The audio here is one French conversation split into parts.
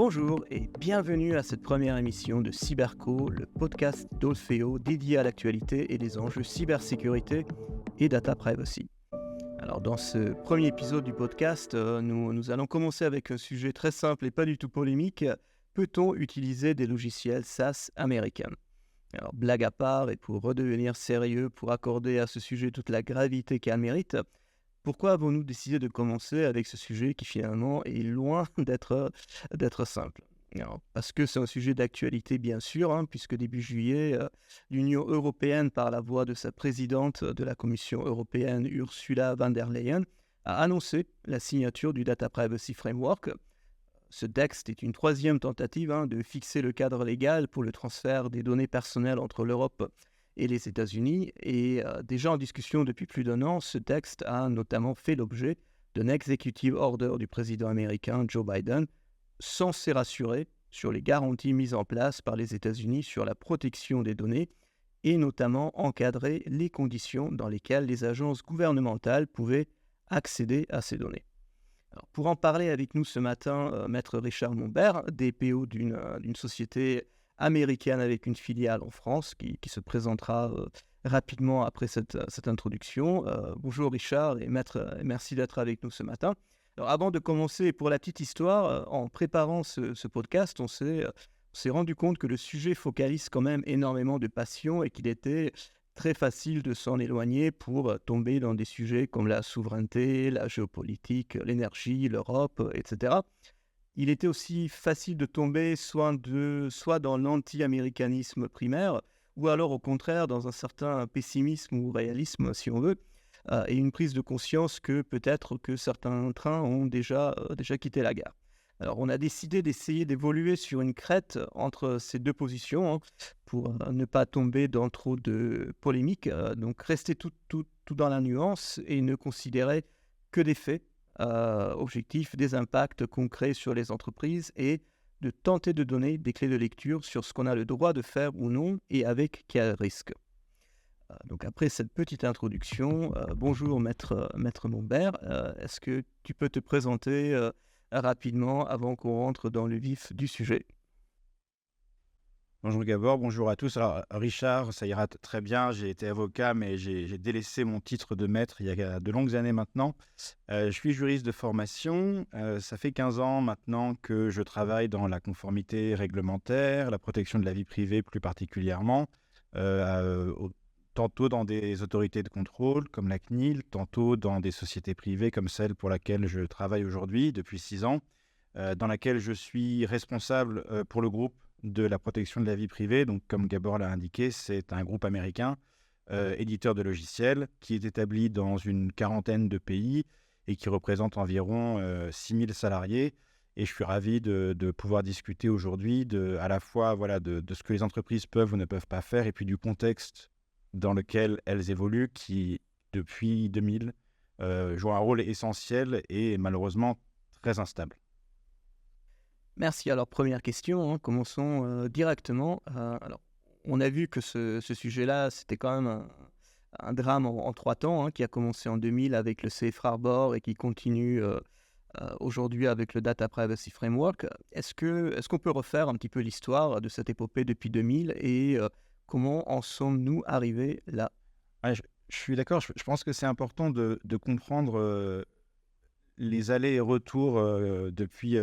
Bonjour et bienvenue à cette première émission de Cyberco, le podcast d'Olfeo dédié à l'actualité et les enjeux cybersécurité et data privacy. Alors dans ce premier épisode du podcast, nous allons commencer avec un sujet très simple et pas du tout polémique. Peut-on utiliser des logiciels SaaS américains? Alors blague à part et pour redevenir sérieux, pour accorder à ce sujet toute la gravité qu'elle mérite, pourquoi avons-nous décidé de commencer avec ce sujet qui finalement est loin d'être simple? Alors, parce que c'est un sujet d'actualité bien sûr, puisque début juillet, l'Union européenne, par la voix de sa présidente de la Commission européenne, Ursula von der Leyen, a annoncé la signature du Data Privacy Framework. Ce texte est une troisième tentative de fixer le cadre légal pour le transfert des données personnelles entre l'Europe et les États-Unis. Et déjà en discussion depuis plus d'un an, ce texte a notamment fait l'objet d'un executive order du président américain Joe Biden, censé rassurer sur les garanties mises en place par les États-Unis sur la protection des données et notamment encadrer les conditions dans lesquelles les agences gouvernementales pouvaient accéder à ces données. Alors, pour en parler avec nous ce matin, Maître Richard Mombert, DPO d'une société américaine avec une filiale en France qui se présentera rapidement après cette introduction. Bonjour Richard et Maître, merci d'être avec nous ce matin. Alors avant de commencer, pour la petite histoire, en préparant ce podcast, on s'est rendu compte que le sujet focalise quand même énormément de passion et qu'il était très facile de s'en éloigner pour tomber dans des sujets comme la souveraineté, la géopolitique, l'énergie, l'Europe, etc. Il était aussi facile de tomber soit dans l'anti-américanisme primaire, ou alors au contraire dans un certain pessimisme ou réalisme, si on veut, et une prise de conscience que peut-être que certains trains ont déjà quitté la gare. Alors, on a décidé d'essayer d'évoluer sur une crête entre ces deux positions pour ne pas tomber dans trop de polémiques. Donc, rester tout dans la nuance et ne considérer que des faits objectifs, des impacts concrets sur les entreprises et de tenter de donner des clés de lecture sur ce qu'on a le droit de faire ou non et avec quel risque. Donc après cette petite introduction, bonjour Maître Mombert, est-ce que tu peux te présenter rapidement avant qu'on rentre dans le vif du sujet? Bonjour Gabor, bonjour à tous. Alors Richard, ça ira très bien, j'ai été avocat, mais j'ai délaissé mon titre de maître il y a de longues années maintenant. Je suis juriste de formation, ça fait 15 ans maintenant que je travaille dans la conformité réglementaire, la protection de la vie privée plus particulièrement, tantôt dans des autorités de contrôle comme la CNIL, tantôt dans des sociétés privées comme celle pour laquelle je travaille aujourd'hui depuis 6 ans, dans laquelle je suis responsable pour le groupe de la protection de la vie privée. Donc, comme Gabor l'a indiqué, c'est un groupe américain, éditeur de logiciels, qui est établi dans une quarantaine de pays et qui représente environ 6000 salariés. Et je suis ravi de pouvoir discuter aujourd'hui à la fois de ce que les entreprises peuvent ou ne peuvent pas faire et puis du contexte dans lequel elles évoluent qui, depuis 2000, joue un rôle essentiel et malheureusement très instable. Merci. Alors première question, commençons directement. Alors, on a vu que ce sujet-là, c'était quand même un drame en 3 temps, qui a commencé en 2000 avec le Safe Harbor et qui continue aujourd'hui avec le Data Privacy Framework. Est-ce qu'on peut refaire un petit peu l'histoire de cette épopée depuis 2000 et comment en sommes-nous arrivés là? Ouais, je suis d'accord, je pense que c'est important de comprendre les allers et retours depuis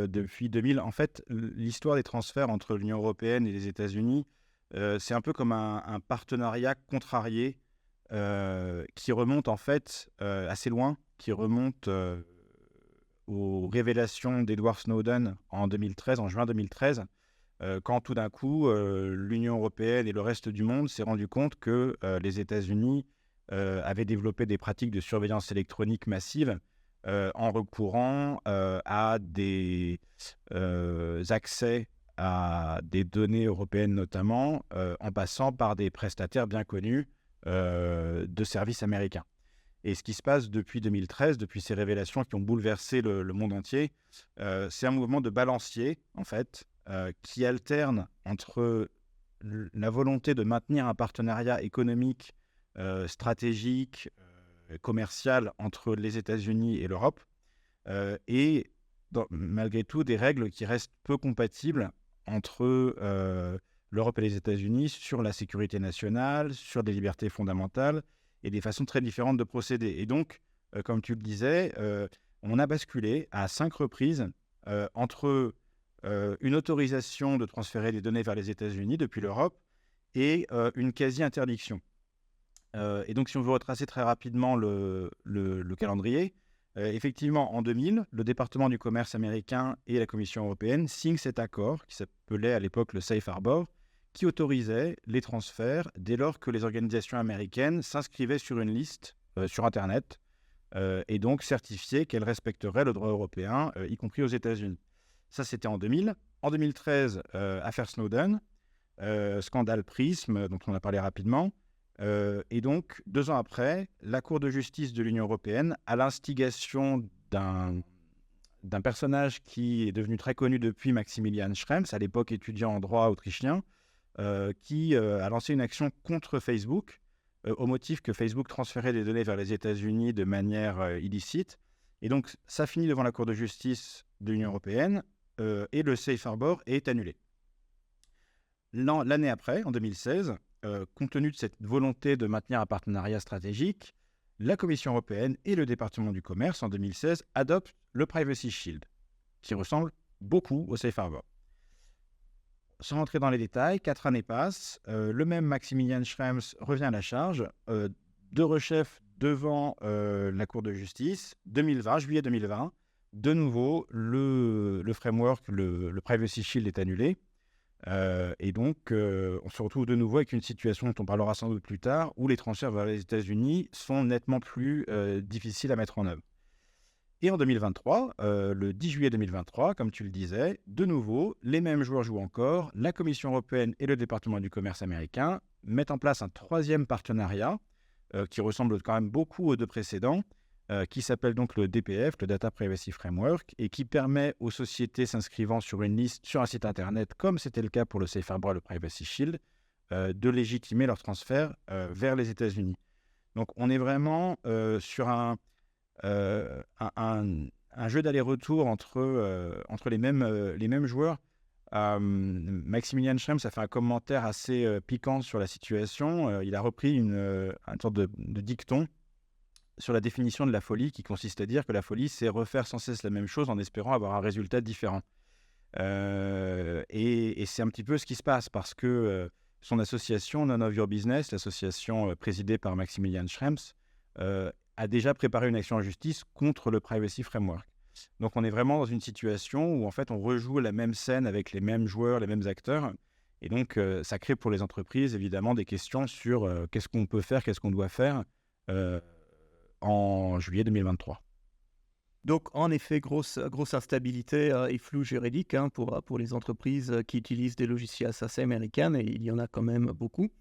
2000. En fait, l'histoire des transferts entre l'Union européenne et les États-Unis, c'est un peu comme un partenariat contrarié qui remonte en fait assez loin, qui remonte aux révélations d'Edward Snowden en 2013, en juin 2013, quand tout d'un coup, l'Union européenne et le reste du monde s'est rendu compte que les États-Unis avaient développé des pratiques de surveillance électronique massive en recourant à des accès à des données européennes notamment, en passant par des prestataires bien connus de services américains. Et ce qui se passe depuis 2013, depuis ces révélations qui ont bouleversé le monde entier, c'est un mouvement de balancier, en fait, qui alterne entre la volonté de maintenir un partenariat économique, stratégique, commercial entre les États-Unis et l'Europe, et malgré tout des règles qui restent peu compatibles entre l'Europe et les États-Unis sur la sécurité nationale, sur des libertés fondamentales et des façons très différentes de procéder. Et donc, comme tu le disais, on a basculé à 5 reprises entre une autorisation de transférer des données vers les États-Unis depuis l'Europe et une quasi-interdiction. Et donc, si on veut retracer très rapidement le calendrier, effectivement, en 2000, le département du commerce américain et la Commission européenne signent cet accord qui s'appelait à l'époque le Safe Harbor, qui autorisait les transferts dès lors que les organisations américaines s'inscrivaient sur une liste sur Internet et donc certifiaient qu'elles respecteraient le droit européen, y compris aux États-Unis. Ça, c'était en 2000. En 2013, affaire Snowden, scandale Prism, dont on a parlé rapidement. Et donc, 2 ans après, la Cour de justice de l'Union européenne, à l'instigation d'un personnage qui est devenu très connu depuis, Maximilian Schrems, à l'époque étudiant en droit autrichien, qui a lancé une action contre Facebook, au motif que Facebook transférait des données vers les États-Unis de manière illicite. Et donc, ça finit devant la Cour de justice de l'Union européenne, et le Safe Harbor est annulé. L'année après, en 2016, compte tenu de cette volonté de maintenir un partenariat stratégique, la Commission européenne et le département du commerce, en 2016, adoptent le Privacy Shield, qui ressemble beaucoup au Safe Harbor. Sans rentrer dans les détails, 4 années passent, le même Maximilian Schrems revient à la charge, de rechef devant la Cour de justice, juillet 2020, de nouveau, le framework, le Privacy Shield est annulé. Et donc, on se retrouve de nouveau avec une situation dont on parlera sans doute plus tard, où les transferts vers les États-Unis sont nettement plus difficiles à mettre en œuvre. Et en 2023, le 10 juillet 2023, comme tu le disais, de nouveau, les mêmes joueurs jouent encore. La Commission européenne et le département du commerce américain mettent en place un 3e partenariat qui ressemble quand même beaucoup aux 2 précédents, qui s'appelle donc le DPF, le Data Privacy Framework, et qui permet aux sociétés s'inscrivant sur une liste sur un site internet, comme c'était le cas pour le Safe Harbor et le Privacy Shield, de légitimer leur transfert vers les États-Unis. Donc on est vraiment sur un jeu d'aller-retour entre les mêmes joueurs. Maximilian Schrems a fait un commentaire assez piquant sur la situation. Il a repris une sorte de dicton sur la définition de la folie, qui consiste à dire que la folie, c'est refaire sans cesse la même chose en espérant avoir un résultat différent. Et c'est un petit peu ce qui se passe, parce que son association None of Your Business, l'association présidée par Maximilian Schrems, a déjà préparé une action en justice contre le Privacy Framework. Donc on est vraiment dans une situation où en fait on rejoue la même scène avec les mêmes joueurs, les mêmes acteurs. Et donc ça crée pour les entreprises évidemment des questions sur qu'est-ce qu'on peut faire, qu'est-ce qu'on doit faire en juillet 2023. Donc, en effet, grosse instabilité et flou juridique pour les entreprises qui utilisent des logiciels SaaS américains, et il y en a quand même beaucoup.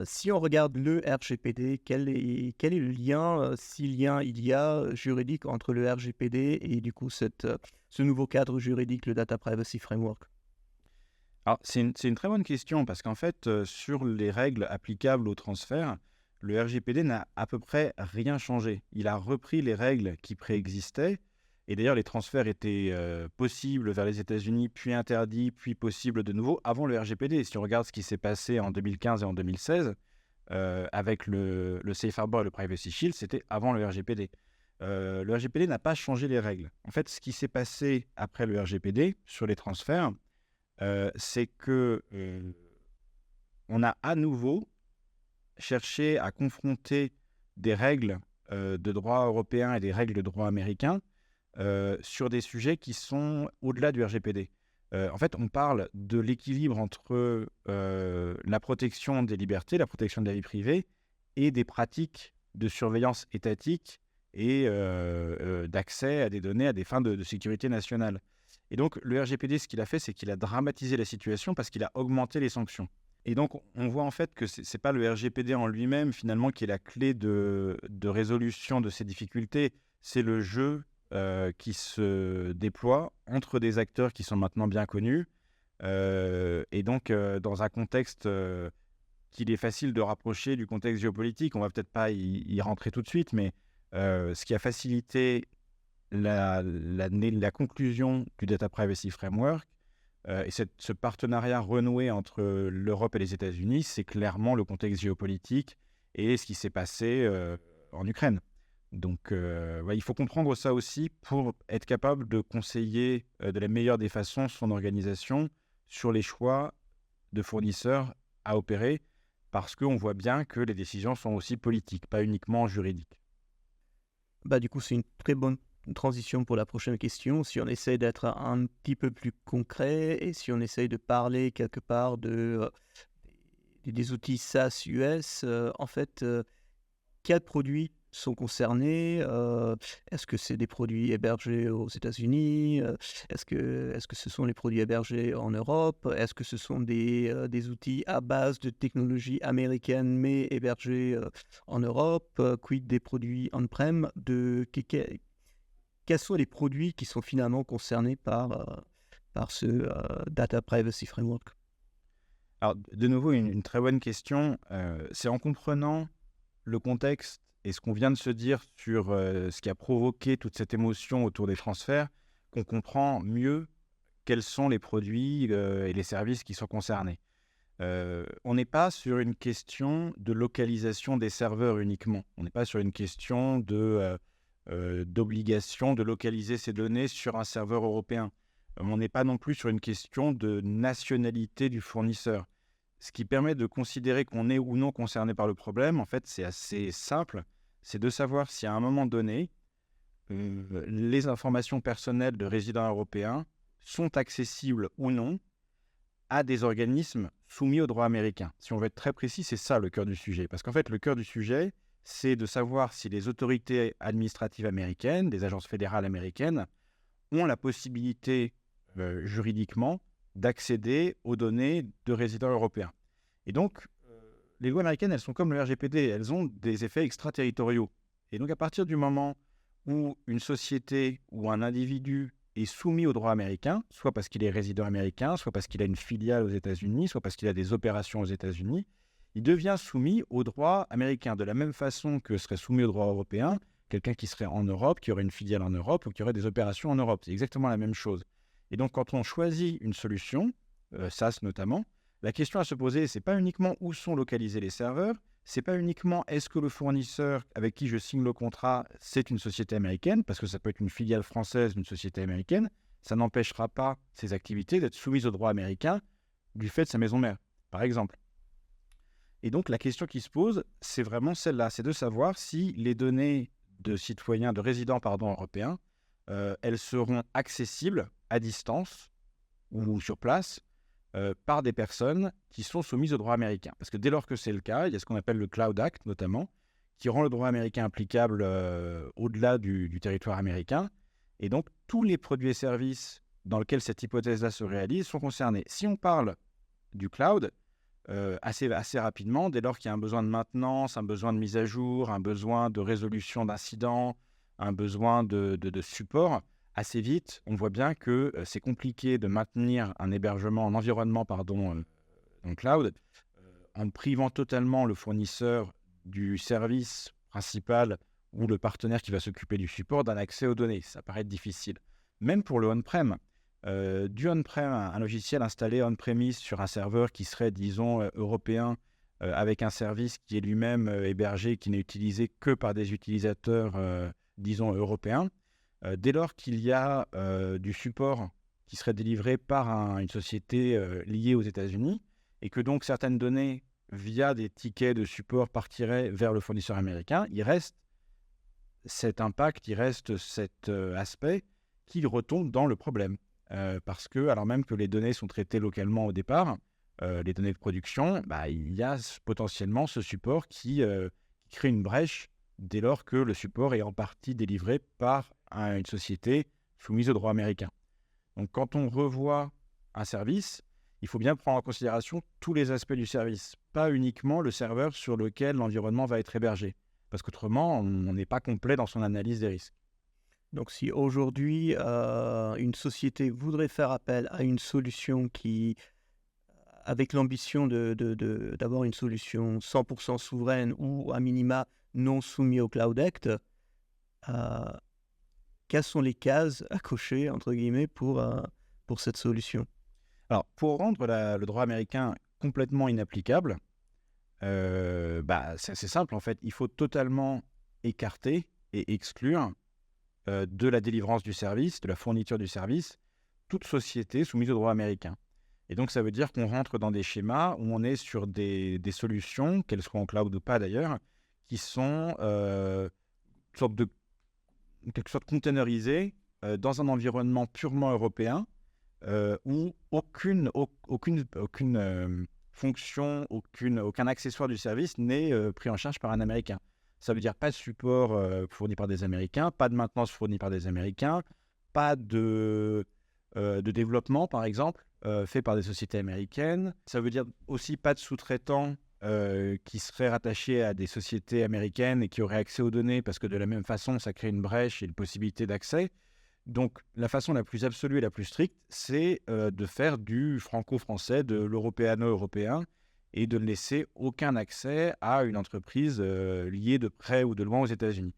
Si on regarde le RGPD, quel est le lien, si lien il y a juridique entre le RGPD et du coup ce nouveau cadre juridique, le Data Privacy Framework? Alors, c'est une très bonne question, parce qu'en fait, sur les règles applicables au transfert, le RGPD n'a à peu près rien changé. Il a repris les règles qui préexistaient, et d'ailleurs les transferts étaient possibles vers les États-Unis, puis interdits, puis possibles de nouveau avant le RGPD. Si on regarde ce qui s'est passé en 2015 et en 2016, avec le Safe Harbor et le Privacy Shield, c'était avant le RGPD. Le RGPD n'a pas changé les règles. En fait, ce qui s'est passé après le RGPD sur les transferts, c'est que on a à nouveau cherché à confronter des règles de droit européen et des règles de droit américain sur des sujets qui sont au-delà du RGPD. En fait, on parle de l'équilibre entre la protection des libertés, la protection de la vie privée et des pratiques de surveillance étatique et d'accès à des données à des fins de sécurité nationale. Et donc, le RGPD, ce qu'il a fait, c'est qu'il a dramatisé la situation parce qu'il a augmenté les sanctions. Et donc, on voit en fait que ce n'est pas le RGPD en lui-même, finalement, qui est la clé de résolution de ces difficultés. C'est le jeu qui se déploie entre des acteurs qui sont maintenant bien connus. Et donc, dans un contexte qu'il est facile de rapprocher du contexte géopolitique, on ne va peut-être pas y rentrer tout de suite, mais ce qui a facilité la conclusion du Data Privacy Framework et ce partenariat renoué entre l'Europe et les États-Unis, c'est clairement le contexte géopolitique et ce qui s'est passé en Ukraine. Donc, ouais, il faut comprendre ça aussi pour être capable de conseiller de la meilleure des façons son organisation sur les choix de fournisseurs à opérer, parce qu'on voit bien que les décisions sont aussi politiques, pas uniquement juridiques. Du coup, c'est une très bonne transition pour la prochaine question. Si on essaie d'être un petit peu plus concret et si on essaye de parler quelque part des outils SaaS US, en fait, quels produits sont concernés? Est-ce que c'est des produits hébergés aux États-Unis? Est-ce que ce sont les produits hébergés en Europe? Est-ce que ce sont des outils à base de technologie américaine mais hébergés en Europe? Quid des produits on-prem? Quels sont les produits qui sont finalement concernés par ce Data Privacy Framework? Alors, de nouveau, une très bonne question. C'est en comprenant le contexte et ce qu'on vient de se dire sur ce qui a provoqué toute cette émotion autour des transferts qu'on comprend mieux quels sont les produits et les services qui sont concernés. On n'est pas sur une question de localisation des serveurs uniquement. On n'est pas sur une question d'obligation de localiser ces données sur un serveur européen. On n'est pas non plus sur une question de nationalité du fournisseur. Ce qui permet de considérer qu'on est ou non concerné par le problème, en fait, c'est assez simple. C'est de savoir si à un moment donné, les informations personnelles de résidents européens sont accessibles ou non à des organismes soumis au droit américain. Si on veut être très précis, c'est ça le cœur du sujet. Parce qu'en fait, le cœur du sujet, c'est de savoir si les autorités administratives américaines, des agences fédérales américaines, ont la possibilité juridiquement d'accéder aux données de résidents européens. Et donc, les lois américaines, elles sont comme le RGPD, elles ont des effets extraterritoriaux. Et donc, à partir du moment où une société ou un individu est soumis au droit américain, soit parce qu'il est résident américain, soit parce qu'il a une filiale aux États-Unis, soit parce qu'il a des opérations aux États-Unis, il devient soumis au droit américain, de la même façon que serait soumis au droit européen quelqu'un qui serait en Europe, qui aurait une filiale en Europe ou qui aurait des opérations en Europe. C'est exactement la même chose. Et donc, quand on choisit une solution, SaaS notamment, la question à se poser, c'est pas uniquement où sont localisés les serveurs, c'est pas uniquement est-ce que le fournisseur avec qui je signe le contrat, c'est une société américaine, parce que ça peut être une filiale française d'une société américaine, ça n'empêchera pas ces activités d'être soumises au droit américain du fait de sa maison mère, par exemple. Et donc, la question qui se pose, c'est vraiment celle-là, c'est de savoir si les données de citoyens, de résidents européens, elles seront accessibles à distance ou sur place par des personnes qui sont soumises au droit américain. Parce que dès lors que c'est le cas, il y a ce qu'on appelle le Cloud Act notamment, qui rend le droit américain applicable au-delà du territoire américain. Et donc, tous les produits et services dans lesquels cette hypothèse-là se réalise sont concernés. Si on parle du cloud, assez rapidement, dès lors qu'il y a un besoin de maintenance, un besoin de mise à jour, un besoin de résolution d'incidents, un besoin de support, assez vite, on voit bien que c'est compliqué de maintenir un hébergement, un environnement en cloud, en privant totalement le fournisseur du service principal ou le partenaire qui va s'occuper du support d'un accès aux données. Ça paraît difficile. Même pour le on-prem, du on-prem, un logiciel installé on-premise sur un serveur qui serait, disons, européen, avec un service qui est lui-même hébergé, qui n'est utilisé que par des utilisateurs, disons, européens. Dès lors qu'il y a du support qui serait délivré par une société liée aux États-Unis, et que donc certaines données, via des tickets de support, partiraient vers le fournisseur américain, il reste cet impact, il reste cet aspect qui retombe dans le problème. Parce que, alors même que les données sont traitées localement au départ, les données de production, il y a potentiellement ce support qui crée une brèche dès lors que le support est en partie délivré par une société soumise au droit américain. Donc, quand on revoit un service, il faut bien prendre en considération tous les aspects du service, pas uniquement le serveur sur lequel l'environnement va être hébergé, parce qu'autrement, on n'est pas complet dans son analyse des risques. Donc, si aujourd'hui, une société voudrait faire appel à une solution qui, avec l'ambition d'avoir une solution 100% souveraine ou à minima non soumise au Cloud Act, quelles sont les cases à cocher, entre guillemets, pour cette solution? Alors, pour rendre le droit américain complètement inapplicable, c'est assez simple en fait. Il faut totalement écarter et exclure de la délivrance du service, de la fourniture du service, toute société soumise au droit américain. Et donc, ça veut dire qu'on rentre dans des schémas où on est sur des solutions, qu'elles soient en cloud ou pas d'ailleurs, qui sont quelque sorte containerisées dans un environnement purement européen où aucune fonction, aucun accessoire du service n'est pris en charge par un Américain. Ça veut dire pas de support fourni par des Américains, pas de maintenance fournie par des Américains, pas de développement, par exemple, fait par des sociétés américaines. Ça veut dire aussi pas de sous-traitants qui seraient rattachés à des sociétés américaines et qui auraient accès aux données, parce que de la même façon, ça crée une brèche et une possibilité d'accès. Donc, la façon la plus absolue et la plus stricte, c'est de faire du franco-français, de l'européano-européen, et de ne laisser aucun accès à une entreprise liée de près ou de loin aux États-Unis.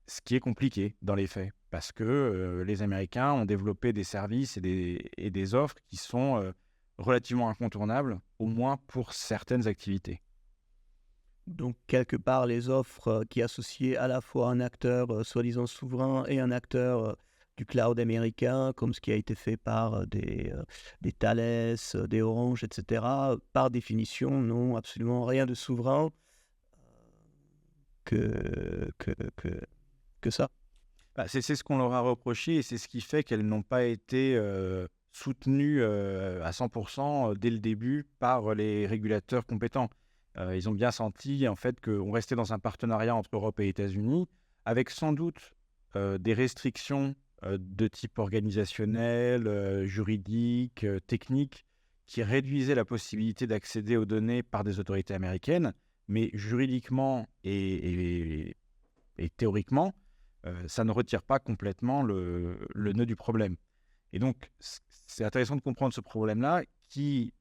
Ce qui est compliqué dans les faits, parce que les Américains ont développé des services et des offres qui sont relativement incontournables, au moins pour certaines activités. Donc, quelque part, les offres qui associaient à la fois un acteur soi-disant souverain et un acteur du cloud américain, comme ce qui a été fait par des Thales, des Orange, etc., par définition, n'ont absolument rien de souverain que, que, que, que ça. C'est ce qu'on leur a reproché et c'est ce qui fait qu'elles n'ont pas été soutenues à 100% dès le début par les régulateurs compétents. Ils ont bien senti en fait qu'on restait dans un partenariat entre Europe et États-Unis, avec sans doute des restrictions de type organisationnel, juridique, technique, qui réduisaient la possibilité d'accéder aux données par des autorités américaines, mais juridiquement et théoriquement, ça ne retire pas complètement le nœud du problème. Et donc, c'est intéressant de comprendre ce problème-là qui,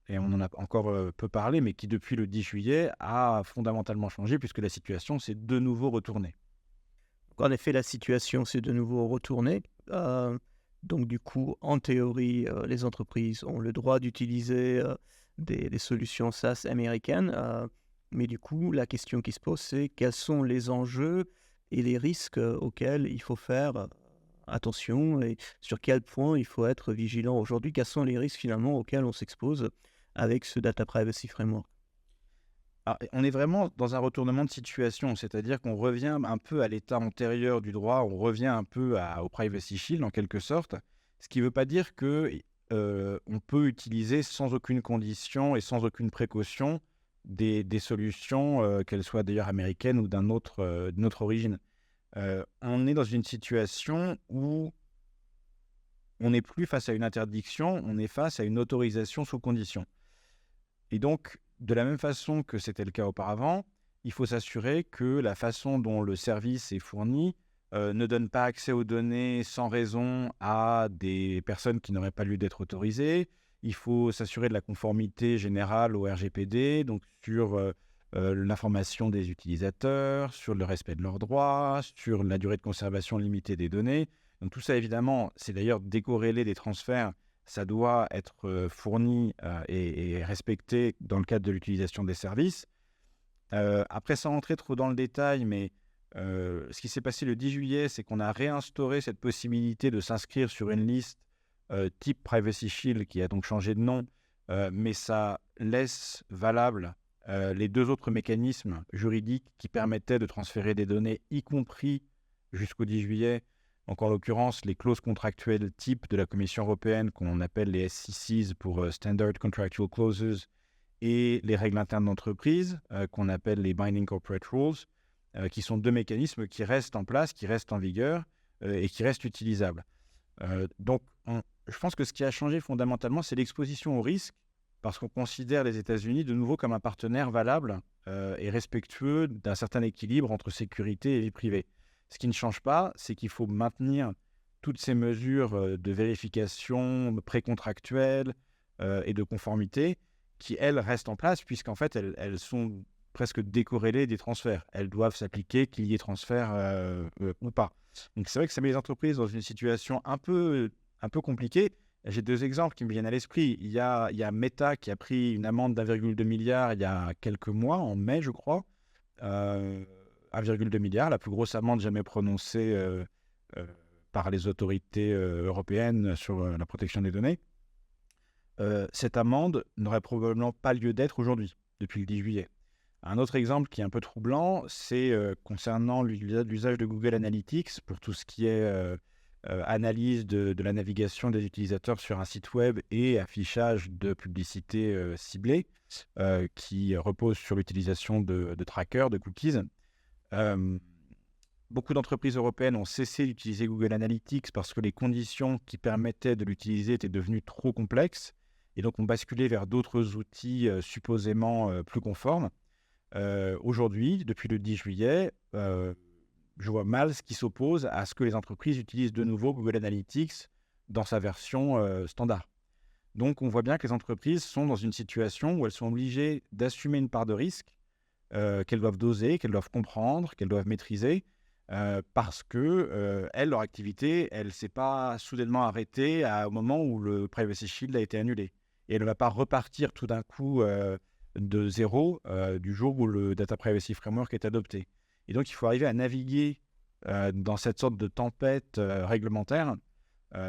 et on en a encore peu parlé, mais qui depuis le 10 juillet a fondamentalement changé puisque la situation s'est de nouveau retournée. En effet, la situation s'est de nouveau retournée. Donc du coup, en théorie, les entreprises ont le droit d'utiliser des solutions SaaS américaines. Mais du coup, la question qui se pose, c'est quels sont les enjeux et les risques auxquels il faut faire attention et sur quel point il faut être vigilant aujourd'hui. Quels sont les risques finalement auxquels on s'expose avec ce Data Privacy Framework? Alors, on est vraiment dans un retournement de situation, c'est-à-dire qu'on revient un peu à l'état antérieur du droit, on revient un peu au Privacy Shield en quelque sorte, ce qui ne veut pas dire qu'on peut utiliser sans aucune condition et sans aucune précaution des solutions, qu'elles soient d'ailleurs américaines ou d'une autre origine. On est dans une situation où on n'est plus face à une interdiction, on est face à une autorisation sous condition. Et donc, de la même façon que c'était le cas auparavant, il faut s'assurer que la façon dont le service est fourni ne donne pas accès aux données sans raison à des personnes qui n'auraient pas lieu d'être autorisées. Il faut s'assurer de la conformité générale au RGPD, donc sur l'information des utilisateurs, sur le respect de leurs droits, sur la durée de conservation limitée des données. Donc tout ça, évidemment, c'est d'ailleurs décorrélé des transferts. Ça doit être fourni et respecté dans le cadre de l'utilisation des services. Après, sans rentrer trop dans le détail, mais ce qui s'est passé le 10 juillet, c'est qu'on a réinstauré cette possibilité de s'inscrire sur une liste type Privacy Shield, qui a donc changé de nom, mais ça laisse valables les deux autres mécanismes juridiques qui permettaient de transférer des données, y compris jusqu'au 10 juillet, donc en l'occurrence les clauses contractuelles type de la Commission européenne qu'on appelle les SCCs pour Standard Contractual Clauses et les règles internes d'entreprise qu'on appelle les Binding Corporate Rules, qui sont deux mécanismes qui restent en place, qui restent en vigueur et qui restent utilisables. Donc je pense que ce qui a changé fondamentalement, c'est l'exposition au risque, parce qu'on considère les États-Unis de nouveau comme un partenaire valable et respectueux d'un certain équilibre entre sécurité et vie privée. Ce qui ne change pas, c'est qu'il faut maintenir toutes ces mesures de vérification précontractuelle et de conformité qui, elles, restent en place, puisqu'en fait, elles sont presque décorrélées des transferts. Elles doivent s'appliquer qu'il y ait transfert ou pas. Donc c'est vrai que ça met les entreprises dans une situation un peu compliquée. J'ai 2 exemples qui me viennent à l'esprit. Il y a Meta qui a pris une amende d'1,2 milliard il y a quelques mois, en mai je crois. 1,2 milliard, la plus grosse amende jamais prononcée par les autorités européennes sur la protection des données. Cette amende n'aurait probablement pas lieu d'être aujourd'hui, depuis le 10 juillet. Un autre exemple qui est un peu troublant, c'est concernant l'usage de Google Analytics pour tout ce qui est analyse de la navigation des utilisateurs sur un site web et affichage de publicité ciblée qui repose sur l'utilisation de trackers, de cookies. Beaucoup d'entreprises européennes ont cessé d'utiliser Google Analytics parce que les conditions qui permettaient de l'utiliser étaient devenues trop complexes et donc ont basculé vers d'autres outils supposément plus conformes. Aujourd'hui, depuis le 10 juillet, je vois mal ce qui s'oppose à ce que les entreprises utilisent de nouveau Google Analytics dans sa version standard. Donc, on voit bien que les entreprises sont dans une situation où elles sont obligées d'assumer une part de risque qu'elles doivent doser, qu'elles doivent comprendre, qu'elles doivent maîtriser, parce que leur activité, elle ne s'est pas soudainement arrêtée au moment où le Privacy Shield a été annulé. Et elle ne va pas repartir tout d'un coup de zéro du jour où le Data Privacy Framework est adopté. Et donc, il faut arriver à naviguer dans cette sorte de tempête réglementaire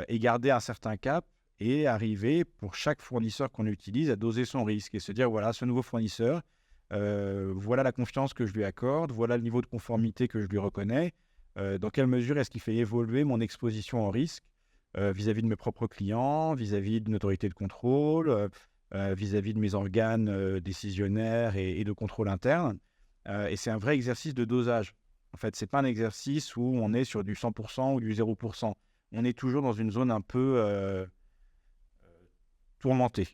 et garder un certain cap et arriver, pour chaque fournisseur qu'on utilise, à doser son risque et se dire, voilà, ce nouveau fournisseur, voilà la confiance que je lui accorde, voilà le niveau de conformité que je lui reconnais, dans quelle mesure est-ce qu'il fait évoluer mon exposition au risque vis-à-vis de mes propres clients, vis-à-vis d'une autorité de contrôle, vis-à-vis de mes organes décisionnaires et de contrôle interne. Et c'est un vrai exercice de dosage. En fait, ce n'est pas un exercice où on est sur du 100% ou du 0%. On est toujours dans une zone un peu tourmentée.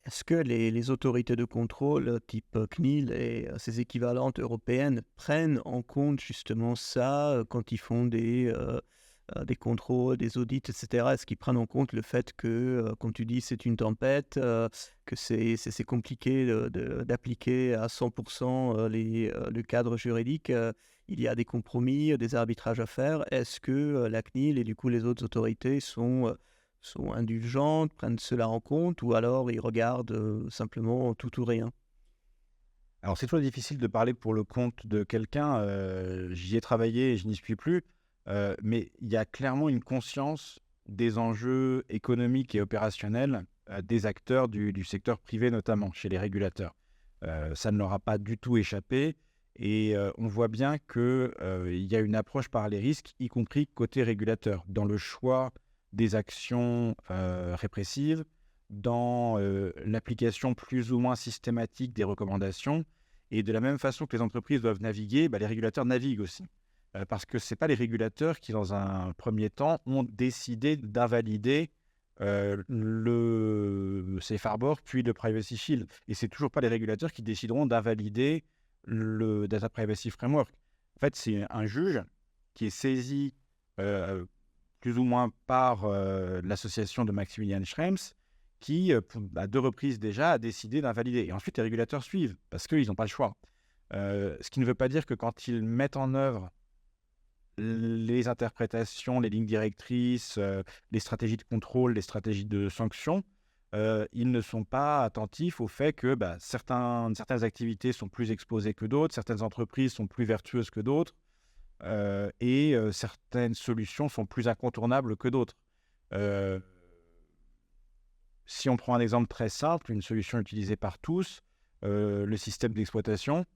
Est-ce que les autorités de contrôle type CNIL et ses équivalentes européennes prennent en compte justement ça quand ils font des contrôles, des audits, etc. Est-ce qu'ils prennent en compte le fait que, comme tu dis, c'est une tempête, que c'est compliqué d'appliquer à 100% le cadre juridique, il y a des compromis, des arbitrages à faire. Est-ce que la CNIL et du coup les autres autorités sont indulgentes, prennent cela en compte, ou alors ils regardent simplement tout ou rien? Alors, c'est toujours difficile de parler pour le compte de quelqu'un. J'y ai travaillé et je n'y suis plus. Mais il y a clairement une conscience des enjeux économiques et opérationnels des acteurs du secteur privé, notamment chez les régulateurs. Ça ne leur a pas du tout échappé. Et on voit bien qu'il y a une approche par les risques, y compris côté régulateur, dans le choix des actions répressives, dans l'application plus ou moins systématique des recommandations. Et de la même façon que les entreprises doivent naviguer, les régulateurs naviguent aussi. Parce que ce n'est pas les régulateurs qui, dans un premier temps, ont décidé d'invalider le Safe Harbor, puis le Privacy Shield. Et ce n'est toujours pas les régulateurs qui décideront d'invalider le Data Privacy Framework. En fait, c'est un juge qui est saisi plus ou moins par l'association de Maximilian Schrems, qui, à 2 reprises déjà, a décidé d'invalider. Et ensuite, les régulateurs suivent, parce qu'ils n'ont pas le choix. Ce qui ne veut pas dire que quand ils mettent en œuvre les interprétations, les lignes directrices, les stratégies de contrôle, les stratégies de sanction, ils ne sont pas attentifs au fait que certaines activités sont plus exposées que d'autres, certaines entreprises sont plus vertueuses que d'autres, et certaines solutions sont plus incontournables que d'autres. Si on prend un exemple très simple, une solution utilisée par tous, le système d'exploitation,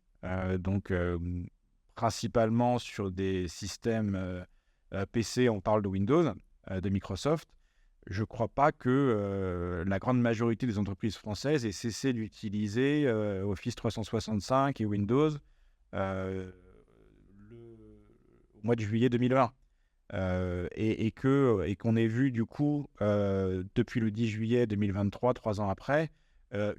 principalement sur des systèmes PC, on parle de Windows, de Microsoft. Je ne crois pas que la grande majorité des entreprises françaises aient cessé d'utiliser Office 365 et Windows au mois de juillet 2020. Et qu'on ait vu du coup, depuis le 10 juillet 2023, 3 ans après,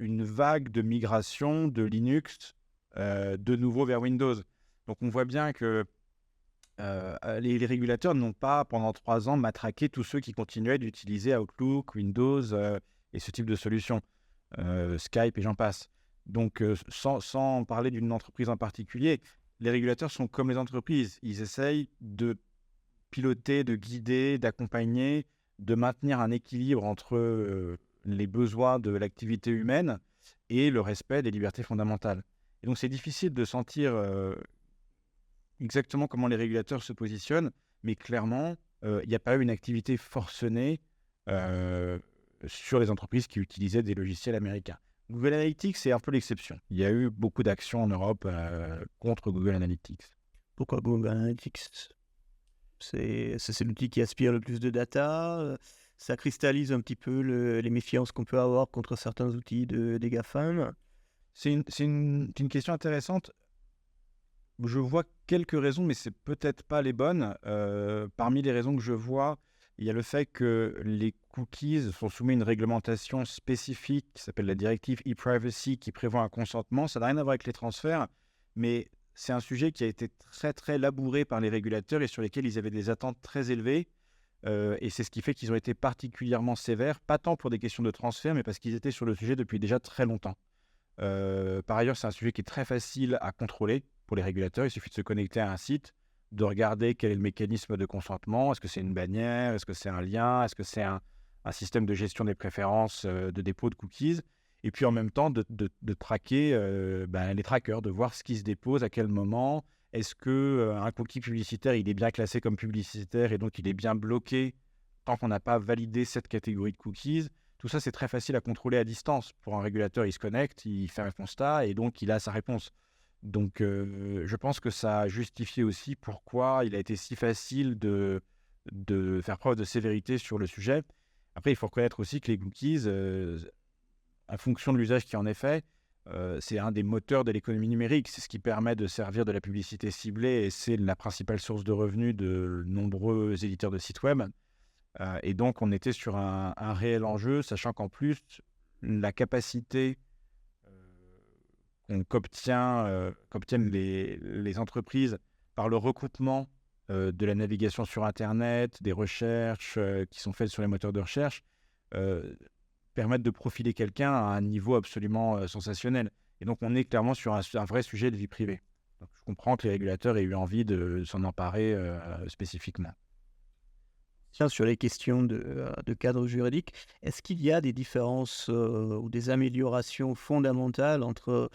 une vague de migration de Linux de nouveau vers Windows. Donc on voit bien que les régulateurs n'ont pas, pendant 3 ans, matraqué tous ceux qui continuaient d'utiliser Outlook, Windows et ce type de solutions, Skype et j'en passe. Donc, sans parler d'une entreprise en particulier, les régulateurs sont comme les entreprises. Ils essayent de piloter, de guider, d'accompagner, de maintenir un équilibre entre les besoins de l'activité humaine et le respect des libertés fondamentales. Et donc, c'est difficile de sentir exactement comment les régulateurs se positionnent, mais clairement, il n'y a pas eu une activité forcenée sur les entreprises qui utilisaient des logiciels américains. Google Analytics, c'est un peu l'exception. Il y a eu beaucoup d'actions en Europe contre Google Analytics. Pourquoi Google Analytics? C'est l'outil qui aspire le plus de data. Ça cristallise un petit peu les méfiances qu'on peut avoir contre certains outils des GAFAM. C'est une question intéressante. Je vois quelques raisons, mais c'est peut-être pas les bonnes. Parmi les raisons que je vois, il y a le fait que les cookies sont soumis à une réglementation spécifique qui s'appelle la directive e-privacy qui prévoit un consentement. Ça n'a rien à voir avec les transferts, mais c'est un sujet qui a été très très labouré par les régulateurs et sur lesquels ils avaient des attentes très élevées. Et c'est ce qui fait qu'ils ont été particulièrement sévères, pas tant pour des questions de transfert, mais parce qu'ils étaient sur le sujet depuis déjà très longtemps. Par ailleurs, c'est un sujet qui est très facile à contrôler pour les régulateurs. Il suffit de se connecter à un site, de regarder quel est le mécanisme de consentement. Est-ce que c'est une bannière? Est-ce que c'est un lien? Est-ce que c'est un système de gestion des préférences de dépôt de cookies? Et puis en même temps, de traquer les trackers, de voir ce qui se dépose, à quel moment. Est-ce qu'un cookie publicitaire, il est bien classé comme publicitaire et donc il est bien bloqué tant qu'on n'a pas validé cette catégorie de cookies? Tout ça, c'est très facile à contrôler à distance. Pour un régulateur, il se connecte, il fait un constat et donc il a sa réponse. Donc, je pense que ça a justifié aussi pourquoi il a été si facile de faire preuve de sévérité sur le sujet. Après, il faut reconnaître aussi que les cookies, en fonction de l'usage qui en est fait, c'est un des moteurs de l'économie numérique. C'est ce qui permet de servir de la publicité ciblée et c'est la principale source de revenus de nombreux éditeurs de sites web. Et donc, on était sur un réel enjeu, sachant qu'en plus, la capacité qu'obtiennent les entreprises par le recoupement de la navigation sur Internet, des recherches qui sont faites sur les moteurs de recherche, permettent de profiler quelqu'un à un niveau absolument sensationnel. Et donc, on est clairement sur un vrai sujet de vie privée. Donc, je comprends que les régulateurs aient eu envie de s'en emparer spécifiquement. Tiens, sur les questions de cadre juridique, est-ce qu'il y a des différences ou des améliorations fondamentales entre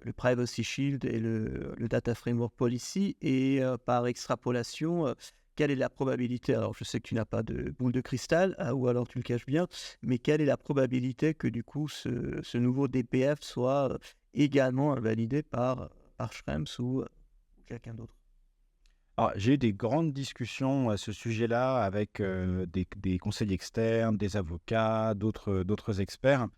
le Privacy Shield et le Data Framework Policy et par extrapolation, quelle est la probabilité, alors je sais que tu n'as pas de boule de cristal ou alors tu le caches bien, mais quelle est la probabilité que du coup ce nouveau DPF soit également invalidé par Schrems ou quelqu'un d'autre? Alors, j'ai eu des grandes discussions à ce sujet-là avec des conseils externes, des avocats, d'autres experts.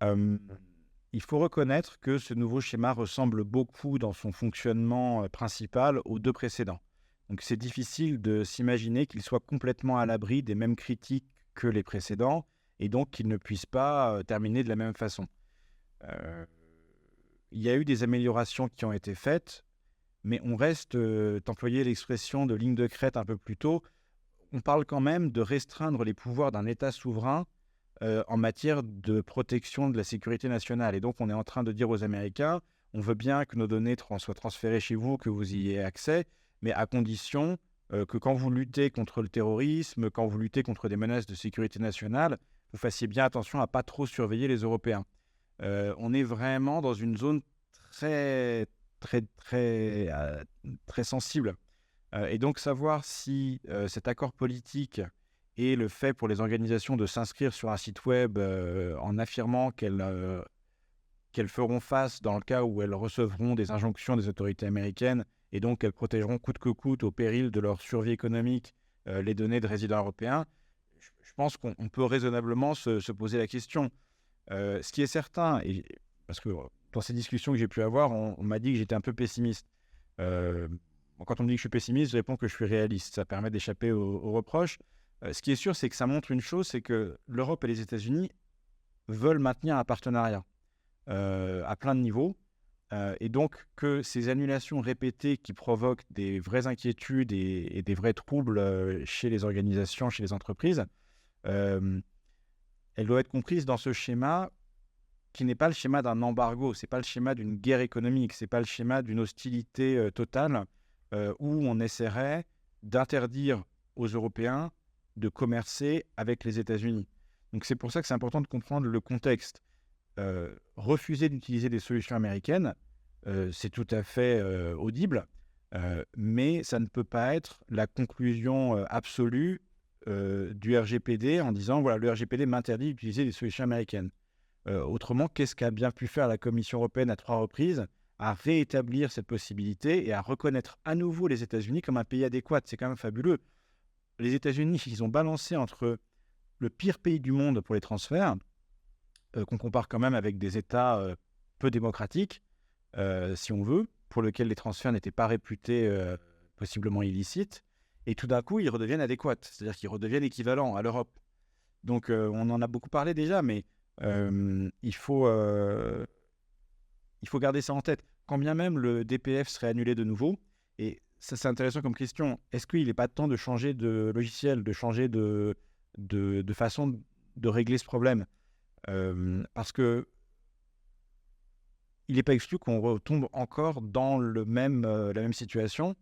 Il faut reconnaître que ce nouveau schéma ressemble beaucoup dans son fonctionnement principal aux deux précédents. Donc, c'est difficile de s'imaginer qu'il soit complètement à l'abri des mêmes critiques que les précédents et donc qu'il ne puisse pas terminer de la même façon. Il y a eu des améliorations qui ont été faites, mais on reste, t'employais l'expression de ligne de crête un peu plus tôt, on parle quand même de restreindre les pouvoirs d'un État souverain en matière de protection de la sécurité nationale. Et donc, on est en train de dire aux Américains, on veut bien que nos données soient transférées chez vous, que vous y ayez accès, mais à condition que quand vous luttez contre le terrorisme, quand vous luttez contre des menaces de sécurité nationale, vous fassiez bien attention à ne pas trop surveiller les Européens. On est vraiment dans une zone très sensible. Et donc, savoir si cet accord politique et le fait pour les organisations de s'inscrire sur un site web en affirmant qu'elles feront face dans le cas où elles recevront des injonctions des autorités américaines et donc qu'elles protégeront coûte que coûte au péril de leur survie économique les données de résidents européens, je pense qu'on peut raisonnablement se poser la question. Ce qui est certain, parce que dans ces discussions que j'ai pu avoir, on m'a dit que j'étais un peu pessimiste. Quand on me dit que je suis pessimiste, je réponds que je suis réaliste. Ça permet d'échapper aux reproches. Ce qui est sûr, c'est que ça montre une chose, c'est que l'Europe et les États-Unis veulent maintenir un partenariat à plein de niveaux. Et donc que ces annulations répétées qui provoquent des vraies inquiétudes et des vrais troubles chez les organisations, chez les entreprises, elles doivent être comprises dans ce schéma qui n'est pas le schéma d'un embargo, c'est pas le schéma d'une guerre économique, c'est pas le schéma d'une hostilité totale où on essaierait d'interdire aux Européens de commercer avec les États-Unis. Donc c'est pour ça que c'est important de comprendre le contexte. Refuser d'utiliser des solutions américaines, c'est tout à fait audible, mais ça ne peut pas être la conclusion absolue du RGPD en disant voilà, le RGPD m'interdit d'utiliser des solutions américaines. Autrement, qu'est-ce qu'a bien pu faire la Commission européenne à 3 reprises? À réétablir cette possibilité et à reconnaître à nouveau les États-Unis comme un pays adéquat. C'est quand même fabuleux. Les États-Unis, ils ont balancé entre le pire pays du monde pour les transferts, qu'on compare quand même avec des États peu démocratiques, si on veut, pour lesquels les transferts n'étaient pas réputés possiblement illicites, et tout d'un coup, ils redeviennent adéquats, c'est-à-dire qu'ils redeviennent équivalents à l'Europe. Donc, on en a beaucoup parlé déjà, mais il faut garder ça en tête. Quand bien même le DPF serait annulé de nouveau, et ça c'est intéressant comme question, est-ce qu'il n'est pas temps de changer de logiciel, de changer de façon de régler ce problème? Parce que il n'est pas exclu qu'on retombe encore dans la même situation.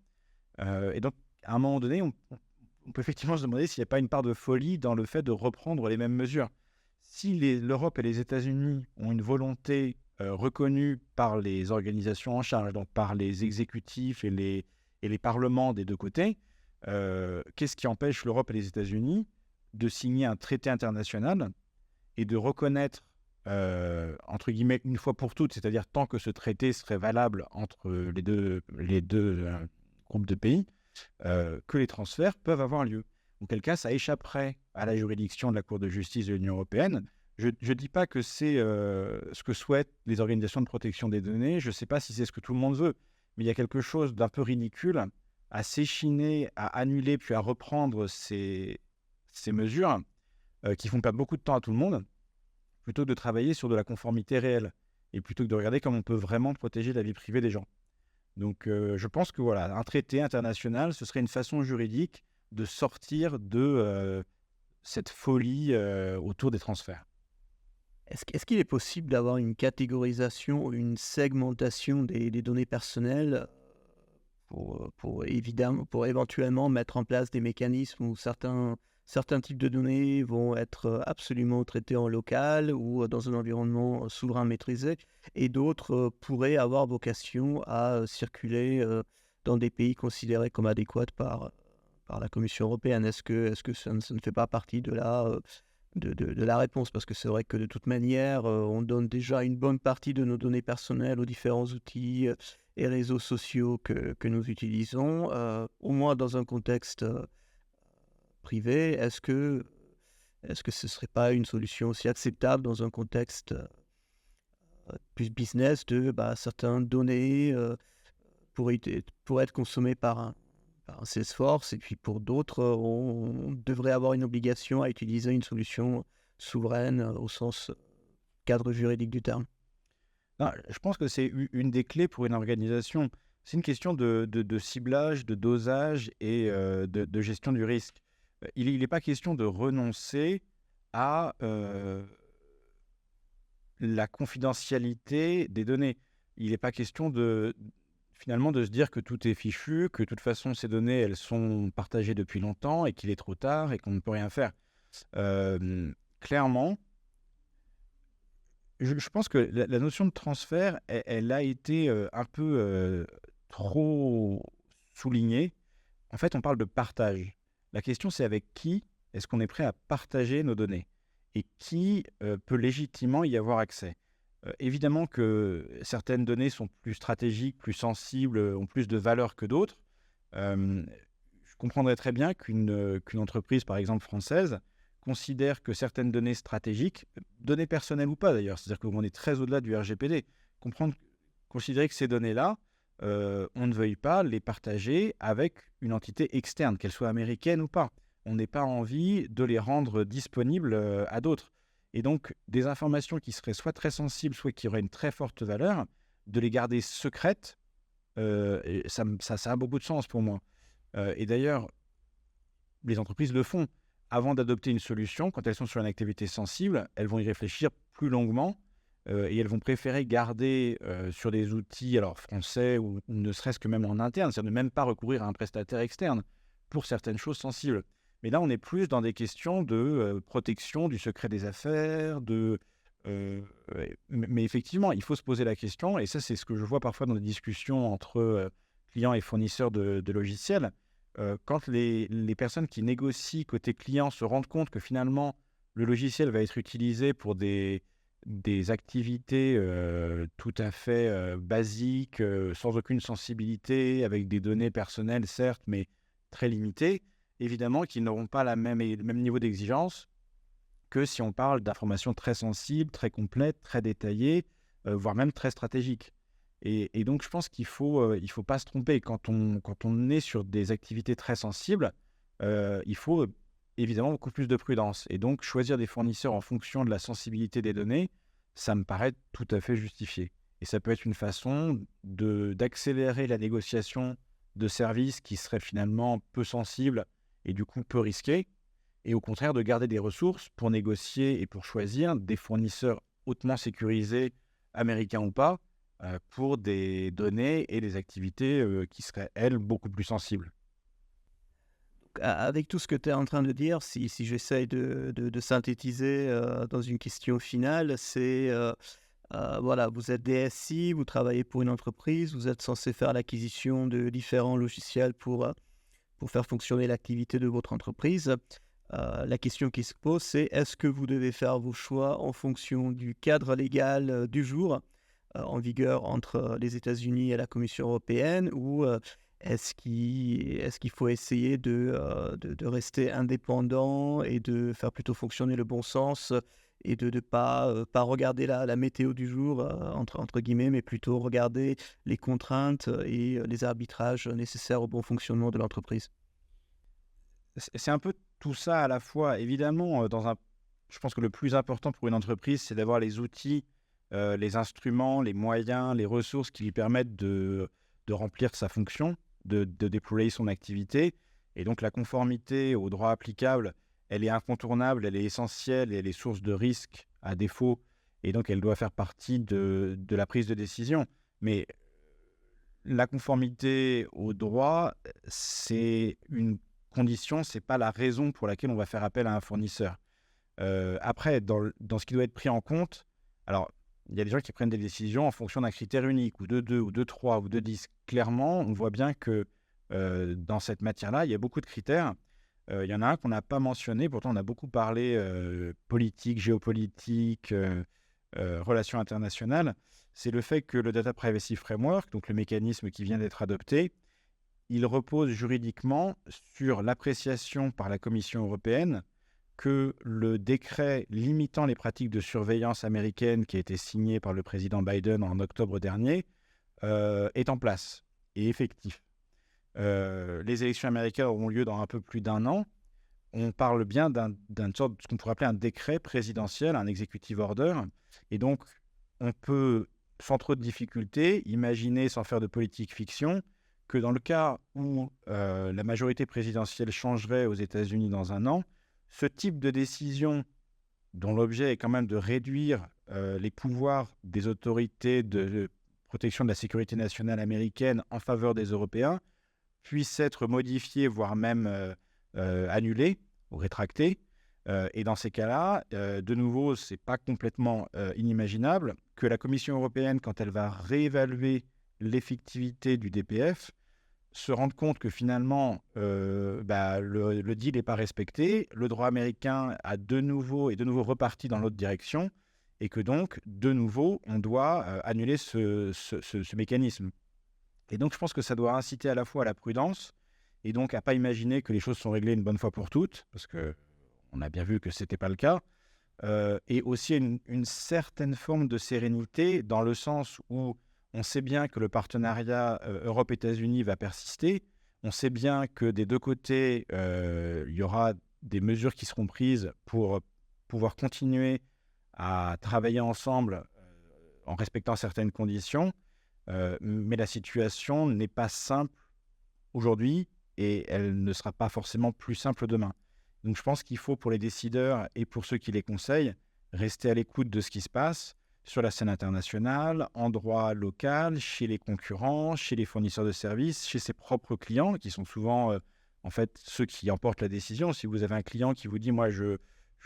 Et donc, à un moment donné, on peut effectivement se demander s'il n'y a pas une part de folie dans le fait de reprendre les mêmes mesures. Si l'Europe et les États-Unis ont une volonté reconnue par les organisations en charge, donc par les exécutifs et les parlements des deux côtés, qu'est-ce qui empêche l'Europe et les États-Unis de signer un traité international et de reconnaître, entre guillemets, une fois pour toutes, c'est-à-dire tant que ce traité serait valable entre les deux groupes de pays, que les transferts peuvent avoir lieu. Auquel cas, ça échapperait à la juridiction de la Cour de justice de l'Union européenne. Je ne dis pas que c'est ce que souhaitent les organisations de protection des données, je ne sais pas si c'est ce que tout le monde veut, mais il y a quelque chose d'un peu ridicule à s'échiner, à annuler, puis à reprendre ces mesures qui font perdre beaucoup de temps à tout le monde, plutôt que de travailler sur de la conformité réelle, et plutôt que de regarder comment on peut vraiment protéger la vie privée des gens. Donc je pense que voilà, un traité international, ce serait une façon juridique de sortir de cette folie autour des transferts. Est-ce qu'il est possible d'avoir une catégorisation ou une segmentation des données personnelles pour éventuellement mettre en place des mécanismes où certains types de données vont être absolument traités en local ou dans un environnement souverain maîtrisé, et d'autres pourraient avoir vocation à circuler dans des pays considérés comme adéquats par la Commission européenne? Est-ce que ça ne fait pas partie de la réponse? Parce que c'est vrai que de toute manière, on donne déjà une bonne partie de nos données personnelles aux différents outils et réseaux sociaux que nous utilisons, au moins dans un contexte privé. Est-ce que ce ne serait pas une solution aussi acceptable dans un contexte plus business de certaines données pour être consommées par un Salesforce, et puis pour d'autres, on devrait avoir une obligation à utiliser une solution souveraine au sens cadre juridique du terme? Non, je pense que c'est une des clés pour une organisation. C'est une question de ciblage, de dosage et de gestion du risque. Il n'est pas question de renoncer à la confidentialité des données. Il n'est pas question finalement de se dire que tout est fichu, que de toute façon ces données elles sont partagées depuis longtemps et qu'il est trop tard et qu'on ne peut rien faire. Clairement, je pense que la notion de transfert, elle a été un peu trop soulignée. En fait, on parle de partage. La question, c'est avec qui est-ce qu'on est prêt à partager nos données et qui peut légitimement y avoir accès. Évidemment que certaines données sont plus stratégiques, plus sensibles, ont plus de valeur que d'autres. Je comprendrais très bien qu'une entreprise, par exemple française, considère que certaines données stratégiques, données personnelles ou pas d'ailleurs, c'est-à-dire qu'on est très au-delà du RGPD, considérer que ces données-là, on ne veuille pas les partager avec une entité externe, qu'elle soit américaine ou pas. On n'a pas envie de les rendre disponibles à d'autres. Et donc, des informations qui seraient soit très sensibles, soit qui auraient une très forte valeur, de les garder secrètes, ça a beaucoup de sens pour moi. Et d'ailleurs, les entreprises le font. Avant d'adopter une solution, quand elles sont sur une activité sensible, elles vont y réfléchir plus longuement et elles vont préférer garder sur des outils alors français ou ne serait-ce que même en interne, c'est-à-dire ne même pas recourir à un prestataire externe pour certaines choses sensibles. Mais là, on est plus dans des questions de protection du secret des affaires, mais effectivement, il faut se poser la question, et ça, c'est ce que je vois parfois dans des discussions entre clients et fournisseurs de logiciels. Quand les personnes qui négocient côté client se rendent compte que finalement, le logiciel va être utilisé pour des activités tout à fait basiques, sans aucune sensibilité, avec des données personnelles, certes, mais très limitées, évidemment qu'ils n'auront pas le même niveau d'exigence que si on parle d'informations très sensibles, très complètes, très détaillées, voire même très stratégiques. Et donc, je pense qu'il faut pas se tromper. Quand on est sur des activités très sensibles, il faut évidemment beaucoup plus de prudence. Et donc, choisir des fournisseurs en fonction de la sensibilité des données, ça me paraît tout à fait justifié. Et ça peut être une façon d'accélérer la négociation de services qui seraient finalement peu sensibles et du coup peu risqués, et au contraire de garder des ressources pour négocier et pour choisir des fournisseurs hautement sécurisés, américains ou pas, pour des données et des activités qui seraient, elles, beaucoup plus sensibles. Avec tout ce que tu es en train de dire, si j'essaye de synthétiser dans une question finale, c'est voilà, vous êtes DSI, vous travaillez pour une entreprise, vous êtes censé faire l'acquisition de différents logiciels pour faire fonctionner l'activité de votre entreprise. La question qui se pose, c'est est-ce que vous devez faire vos choix en fonction du cadre légal du jour en vigueur entre les États-Unis et la Commission européenne, ou est-ce qu'il faut essayer de rester indépendant et de faire plutôt fonctionner le bon sens et de ne pas regarder la météo du jour, entre guillemets, mais plutôt regarder les contraintes et les arbitrages nécessaires au bon fonctionnement de l'entreprise? C'est un peu tout ça à la fois. Évidemment, je pense que le plus important pour une entreprise, c'est d'avoir les outils, les instruments, les moyens, les ressources qui lui permettent de remplir sa fonction, de déployer son activité. Et donc, la conformité au droit applicable, elle est incontournable, elle est essentielle et elle est source de risque à défaut. Et donc, elle doit faire partie de la prise de décision. Mais la conformité au droit, c'est une condition, c'est pas la raison pour laquelle on va faire appel à un fournisseur. Après, dans ce qui doit être pris en compte, alors, il y a des gens qui prennent des décisions en fonction d'un critère unique, ou de 2, ou de 3, ou de 10. Clairement, on voit bien que dans cette matière-là, il y a beaucoup de critères. Il y en a un qu'on n'a pas mentionné, pourtant on a beaucoup parlé politique, géopolitique, relations internationales. C'est le fait que le Data Privacy Framework, donc le mécanisme qui vient d'être adopté, il repose juridiquement sur l'appréciation par la Commission européenne que le décret limitant les pratiques de surveillance américaine qui a été signé par le président Biden en octobre dernier est en place et effectif. Les élections américaines auront lieu dans un peu plus d'un an. On parle bien d'une sorte de ce qu'on pourrait appeler un décret présidentiel, un executive order. Et donc, on peut, sans trop de difficultés, imaginer, sans faire de politique fiction, que dans le cas où la majorité présidentielle changerait aux États-Unis dans un an, ce type de décision, dont l'objet est quand même de réduire les pouvoirs des autorités de protection de la sécurité nationale américaine en faveur des Européens, puisse être modifié, voire même annulé ou rétracté. Et dans ces cas-là, de nouveau, ce n'est pas complètement inimaginable que la Commission européenne, quand elle va réévaluer l'effectivité du DPF, se rende compte que finalement, le deal n'est pas respecté, le droit américain a de nouveau reparti dans l'autre direction, et que donc, de nouveau, on doit annuler ce mécanisme. Et donc, je pense que ça doit inciter à la fois à la prudence, et donc à ne pas imaginer que les choses sont réglées une bonne fois pour toutes, parce qu'on a bien vu que ce n'était pas le cas, et aussi une certaine forme de sérénité, dans le sens où on sait bien que le partenariat Europe-États-Unis va persister. On sait bien que des deux côtés, il y aura des mesures qui seront prises pour pouvoir continuer à travailler ensemble en respectant certaines conditions. Mais la situation n'est pas simple aujourd'hui et elle ne sera pas forcément plus simple demain. Donc je pense qu'il faut, pour les décideurs et pour ceux qui les conseillent, rester à l'écoute de ce qui se passe, sur la scène internationale, en droit local, chez les concurrents, chez les fournisseurs de services, chez ses propres clients, qui sont souvent en fait ceux qui emportent la décision. Si vous avez un client qui vous dit « moi je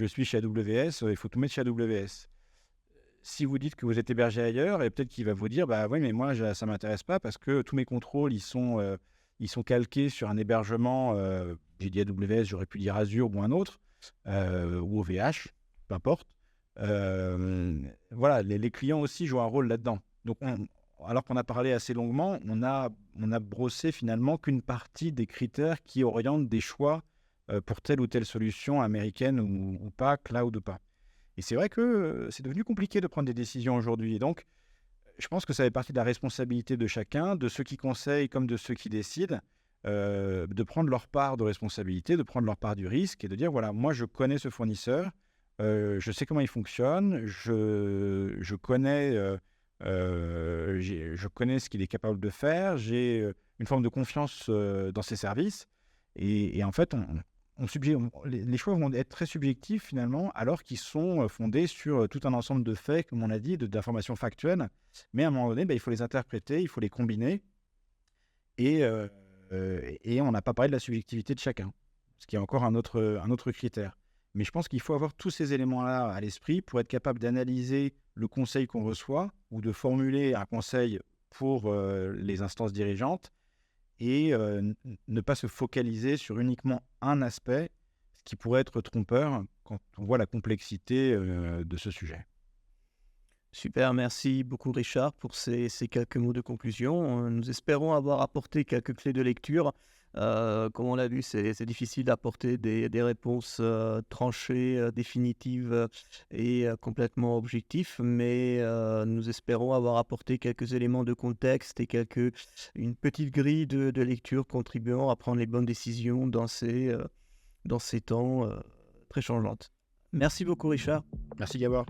suis chez AWS », il faut tout mettre chez AWS. Si vous dites que vous êtes hébergé ailleurs, et peut-être qu'il va vous dire « bah oui, mais moi ça ne m'intéresse pas parce que tous mes contrôles ils sont calqués sur un hébergement, j'ai dit AWS, j'aurais pu dire Azure ou un autre, ou OVH, peu importe. » Voilà, les clients aussi jouent un rôle là-dedans. Donc, alors qu'on a parlé assez longuement, on a brossé finalement qu'une partie des critères qui orientent des choix pour telle ou telle solution américaine ou pas, cloud ou pas. Et c'est vrai que c'est devenu compliqué de prendre des décisions aujourd'hui. Et donc, je pense que ça fait partie de la responsabilité de chacun, de ceux qui conseillent comme de ceux qui décident, de prendre leur part de responsabilité, de prendre leur part du risque et de dire, voilà, moi je connais ce fournisseur, je sais comment il fonctionne, je connais ce qu'il est capable de faire, j'ai une forme de confiance dans ses services. Et en fait, les choix vont être très subjectifs finalement, alors qu'ils sont fondés sur tout un ensemble de faits, comme on a dit, d'informations factuelles. Mais à un moment donné, il faut les interpréter, il faut les combiner. Et on n'a pas parlé de la subjectivité de chacun, ce qui est encore un autre critère. Mais je pense qu'il faut avoir tous ces éléments-là à l'esprit pour être capable d'analyser le conseil qu'on reçoit ou de formuler un conseil pour les instances dirigeantes et ne pas se focaliser sur uniquement un aspect, ce qui pourrait être trompeur quand on voit la complexité de ce sujet. Super, merci beaucoup Richard pour ces quelques mots de conclusion. Nous espérons avoir apporté quelques clés de lecture. Comme on l'a vu, c'est difficile d'apporter des réponses tranchées, définitives et complètement objectives, mais nous espérons avoir apporté quelques éléments de contexte et une petite grille de lecture contribuant à prendre les bonnes décisions dans ces temps très changeantes. Merci beaucoup Richard. Merci Gabor.